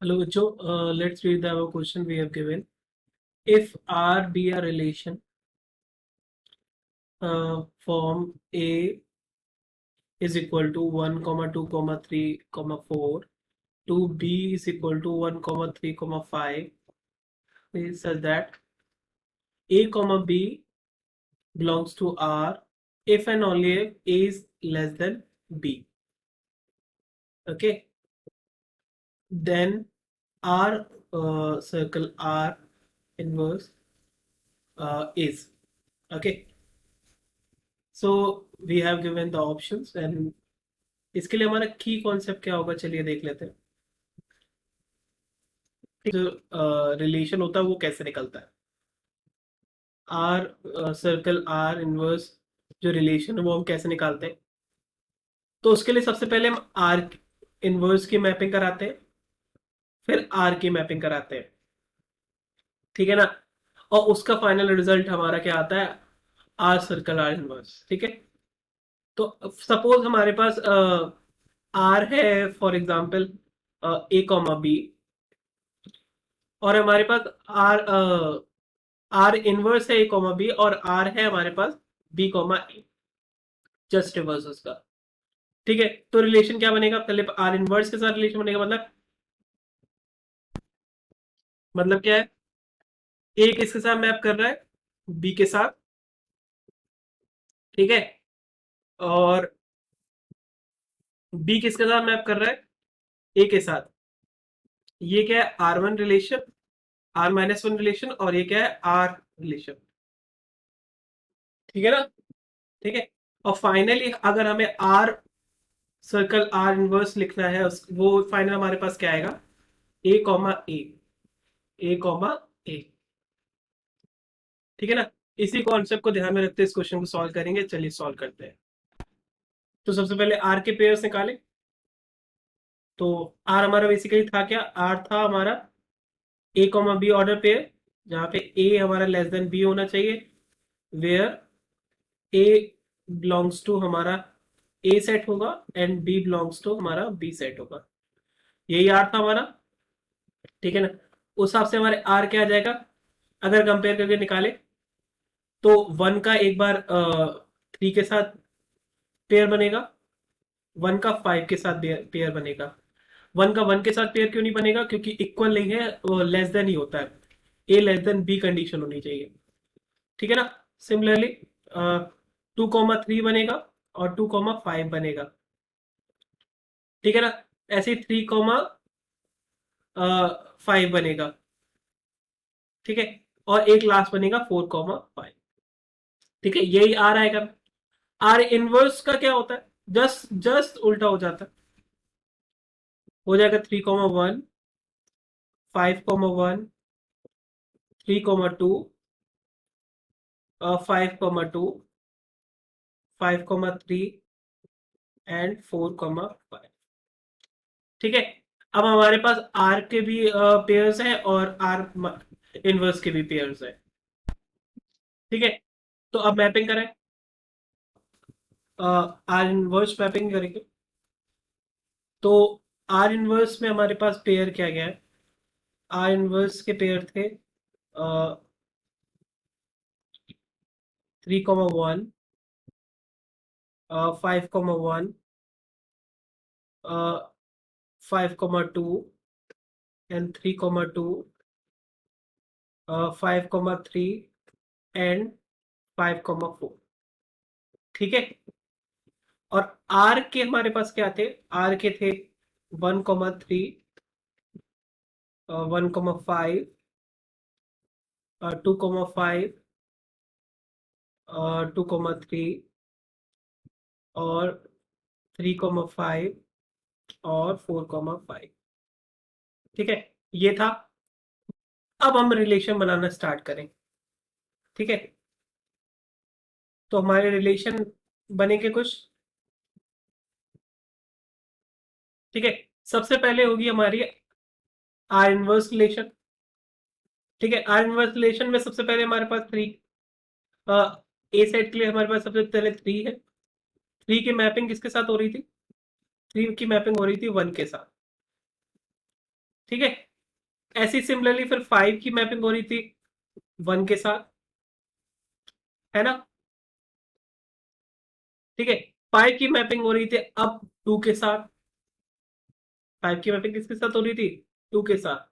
Hello, Vicho. Let's read the question we have given. If R be a relation, form A is equal to 1, comma 2, comma 3, comma 4, to B is equal to 1, comma 3, comma 5, is such that A, comma B belongs to R if and only if A is less than B. Okay. Then R, circle R inverse is. Okay. So we have given the options and इसके लिए हमारा की concept क्या होगा, चलिए देख लेते हैं। जो रिलेशन होता है वो कैसे निकलता है। आर सर्कल आर इनवर्स जो रिलेशन है वो हम कैसे निकालते हैं। तो उसके लिए सबसे पहले हम आर इनवर्स की मैपिंग कराते हैं, फिर आर की मैपिंग कराते हैं, ठीक है ना। और उसका फाइनल रिजल्ट हमारा क्या आता है, आर सर्कल आर इनवर्स, ठीक है। तो सपोज हमारे पास आर है, for example A comma B, और हमारे पास आर आर इनवर्स है ए कॉमा बी, और आर है हमारे पास B comma A, just reverse उसका, ठीक है। तो रिलेशन क्या बनेगा, पहले आर इनवर्स के साथ रिलेशन बनेगा, मतलब क्या है, ए किसके साथ मैप कर रहा है, बी के साथ, ठीक है। और बी किसके साथ मैप कर रहा है, ए के साथ। ये क्या है, R one relation, R minus one relation, और ये क्या है, आर रिलेशन, ठीक है ना, ठीक है। और फाइनली अगर हमें आर सर्कल आर इनवर्स लिखना है, वो फाइनल हमारे पास क्या आएगा, ए कॉमा ए, ए कॉमा ए, ठीक है ना। इसी कॉन्सेप्ट को ध्यान में रखते इस क्वेश्चन को सॉल्व करेंगे, चलिए सॉल्व करते हैं। तो सबसे पहले आर के पेयर्स निकालें। तो आर हमारा बेसिकली था क्या, आर था हमारा ए कॉमा बी ऑर्डर पेयर, जहां पे ए हमारा लेस देन बी होना चाहिए, वेयर ए बिलोंग्स टू हमारा ए सेट होगा एंड बी बिलोंग्स टू हमारा बी सेट होगा। यही आर था हमारा, ठीक है ना। उस हिसाब से हमारे आर क्या आ जाएगा, अगर कंपेयर करके निकाले तो वन का एक बार थ्री के साथ पेयर बनेगा, वन का फाइव के साथ पेयर बनेगा। वन का वन के साथ पेयर क्यों नहीं बनेगा, क्योंकि इक्वल नहीं है, लेस देन ही होता है, ए लेस देन बी कंडीशन होनी चाहिए, ठीक है ना। सिमिलरली टू कॉमा थ्री बनेगा और टू कॉमा फाइव बनेगा, ठीक है ना। ऐसे थ्री कॉमा फाइव बनेगा, ठीक है। और एक लास्ट बनेगा फोर कॉमा फाइव, ठीक है। यही आर आएगा। आर इनवर्स का क्या होता है, जस्ट जस्ट उल्टा हो जाता है, हो जाएगा three comma one, five comma one, three comma two, five comma two, five comma three and four comma five, ठीक है। अब हमारे पास आर के भी पेयर्स हैं और आर इनवर्स के भी पेयर्स हैं, ठीक है। तो अब मैपिंग करें, आर इनवर्स मैपिंग करेंगे। तो आर इनवर्स में हमारे पास पेयर क्या गया है, आर इनवर्स के पेयर थे three comma one, five comma one, five comma two and three comma two, five comma three and five comma four, ठीक है। और आर के हमारे पास क्या थे, आर के थे one comma three, one comma five, two comma five, two comma three और थ्री कॉमा फाइव और फोर कॉमा फाइव, ठीक है। ये था। अब हम रिलेशन बनाना स्टार्ट करें, ठीक है। तो हमारे रिलेशन बनेंगे कुछ, ठीक है। सबसे पहले होगी हमारी आर इनवर्स रिलेशन, ठीक है। आर इनवर्स रिलेशन में सबसे पहले हमारे पास थ्री, ए सेट के लिए हमारे पास सबसे पहले थ्री है। थ्री की मैपिंग किसके साथ हो रही थी, थ्री की मैपिंग हो रही थी वन के साथ, ठीक है। ऐसी सिमिलरली फिर 5 की मैपिंग हो रही थी 1 के साथ, है ना। ठीक है। 5 की मैपिंग हो रही थी अब 2 के साथ। 5 की मैपिंग किसके साथ हो रही थी? 2 के साथ।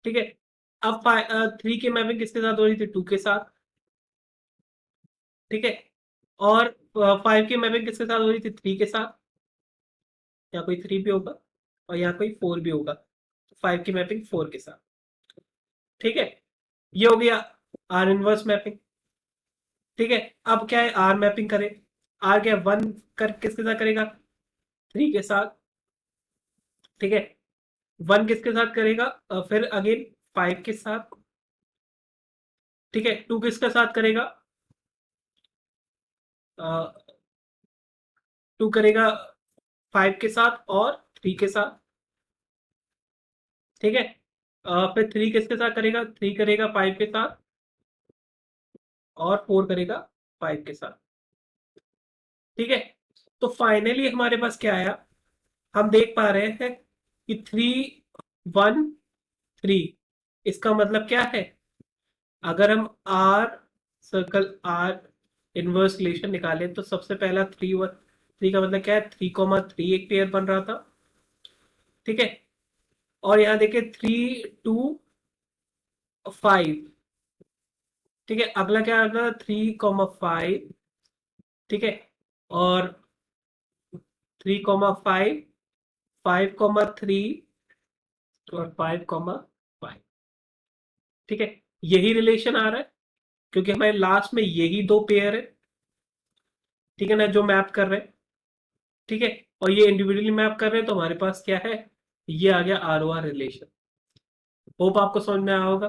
ठीक है। अब 3 की मैपिंग किसके साथ हो रही थी? 2 के साथ। ठीक है। और 5 की मैपिंग किसके साथ हो रही थी? 3 के साथ। या कोई 3 भी होगा और यहाँ कोई 4 भी होगा। 5 की मैपिंग 4 के साथ। ठीक है। ये हो गया आर इनवर्स मैपिंग। ठीक है। अब क्या है, आर मैपिंग करे। आर क्या 1 कर किसके साथ करेगा? 3 के साथ। ठीक है। 1 किसके साथ करेगा? फिर अगेन 5 के साथ। ठीक है। 2 किसके साथ करेगा? 2 करेगा 5 के साथ और 3 के साथ। ठीक है। फिर 3 किसके साथ करेगा? 3 करेगा 5 के साथ और 4 करेगा 5 के साथ। ठीक है। तो फाइनली हमारे पास क्या आया? हम देख पा रहे हैं कि 3 1 3। इसका मतलब क्या है? अगर हम R circle R inverse relation निकालें तो सबसे पहला 3 का मतलब क्या है? 3 3 एक पेयर बन रहा था। ठीक है। और यहाँ देखिए 3 2 5। ठीक है। अगला क्या आएगा? 3 5। ठीक है। और 3 5 5 3 और 5 5। ठीक है। यही रिलेशन आ रहा है क्योंकि हमारे लास्ट में यही दो पेयर है। ठीक है ना, जो मैप कर रहे हैं। ठीक है। और ये इंडिविजुअली मैप कर रहे हैं तो हमारे पास क्या है? ये आ गया R O R relation. Hope आपको समझ में आया होगा।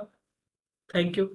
Thank you.